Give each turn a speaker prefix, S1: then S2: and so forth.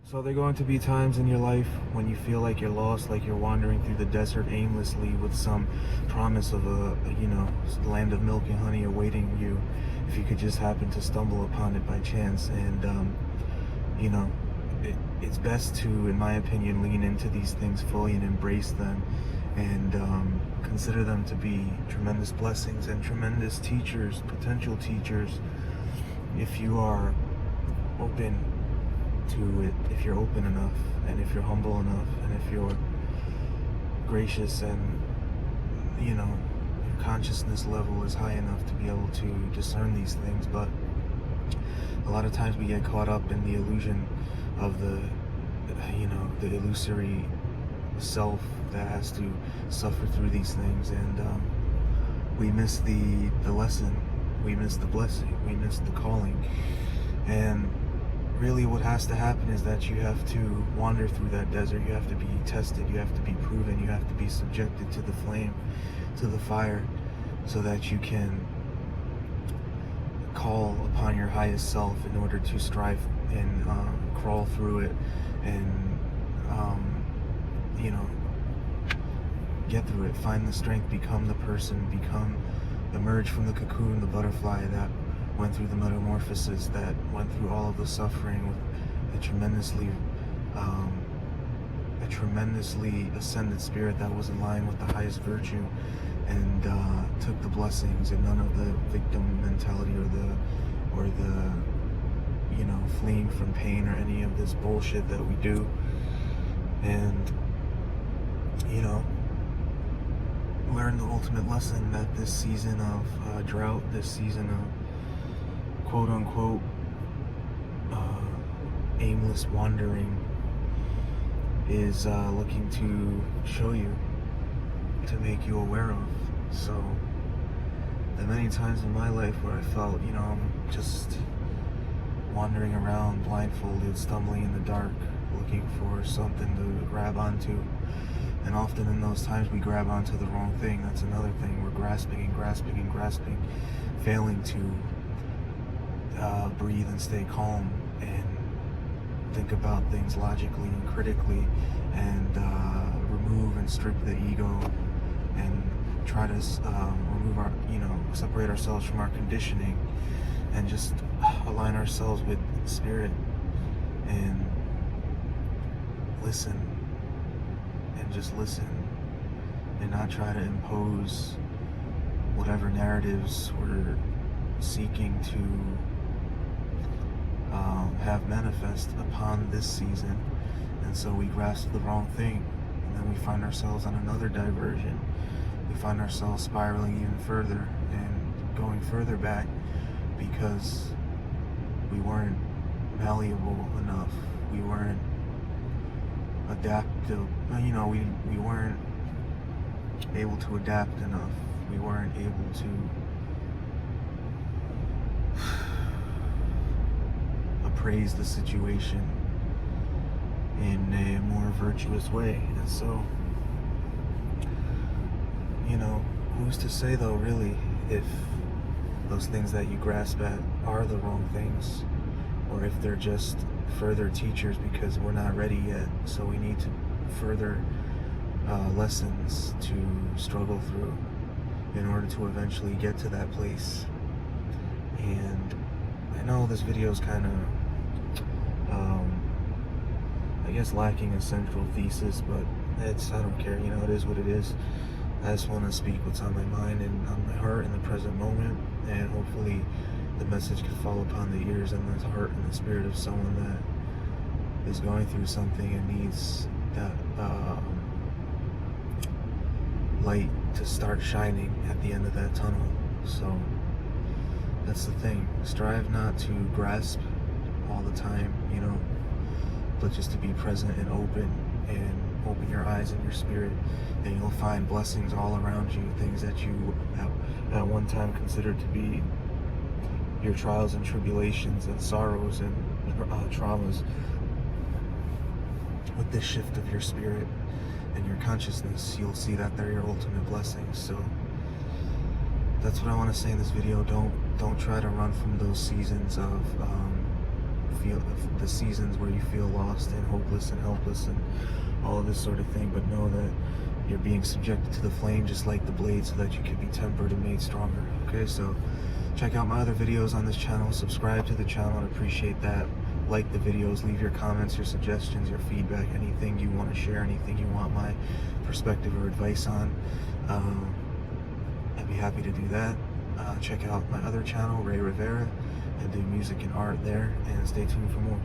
S1: So there are going to be times in your life when you feel like you're lost, like you're wandering through the desert aimlessly with some promise of a land of milk and honey awaiting you if you could just happen to stumble upon it by chance. And you know, it's best to, in my opinion, lean into these things fully and embrace them and consider them to be tremendous blessings and tremendous teachers, potential teachers, if you are open to it, if you're open enough, and if you're humble enough, and if you're gracious, and your consciousness level is high enough to be able to discern these things. But a lot of times we get caught up in the illusion of the illusory self that has to suffer through these things, and we miss the lesson, we miss the blessing, we miss the calling. And really what has to happen is that you have to wander through that desert. You have to be tested, you have to be proven, you have to be subjected to the flame, to the fire, so that you can call upon your highest self in order to strive and crawl through it and get through it, find the strength, become the person, emerge from the cocoon, the butterfly that went through the metamorphosis, that went through all of the suffering with a tremendously ascended spirit that was in line with the highest virtue, and took the blessings and none of the victim mentality or the fleeing from pain or any of this bullshit that we do. And learn the ultimate lesson that this season of drought, this season of quote-unquote aimless wandering is looking to show you, to make you aware of. So the many times in my life where I felt, I'm just wandering around blindfolded, stumbling in the dark, looking for something to grab onto. And often in those times we grab onto the wrong thing. That's another thing. We're grasping and grasping and grasping, failing to breathe and stay calm and think about things logically and critically, and remove and strip the ego and try to separate ourselves from our conditioning and just align ourselves with spirit and listen, and just listen, and not try to impose whatever narratives we're seeking to have manifest upon this season. And so we grasp the wrong thing, and then we find ourselves on another diversion. We find ourselves spiraling even further and going further back because we weren't malleable enough. We weren't adaptive. We weren't able to adapt enough. We weren't able to appraise the situation in a more virtuous way. And so, who's to say though, really, if those things that you grasp at are the wrong things, or if they're just further teachers because we're not ready yet, so we need to further lessons to struggle through in order to eventually get to that place. And I know this video is kind of I guess lacking a central thesis, but I don't care, it is what it is. I just want to speak what's on my mind and on my heart in the present moment, and hopefully the message can fall upon the ears and the heart and the spirit of someone that is going through something and needs that light to start shining at the end of that tunnel. So that's the thing. Strive not to grasp all the time, but just to be present and open your eyes and your spirit, and you'll find blessings all around you, things that you at one time considered to be your trials and tribulations and sorrows and traumas. With this shift of your spirit and your consciousness, you'll see that they're your ultimate blessings. So that's what I want to say in this video. Don't try to run from those seasons of feel the seasons where you feel lost and hopeless and helpless and all of this sort of thing, but know that you're being subjected to the flame just like the blade so that you can be tempered and made stronger. Okay, so check out my other videos on this channel, subscribe to the channel, I'd appreciate that. Like the videos, leave your comments, your suggestions, your feedback, anything you want to share, anything you want my perspective or advice on. I'd be happy to do that. Check out my other channel, Ray Rivera. I do music and art there, and stay tuned for more.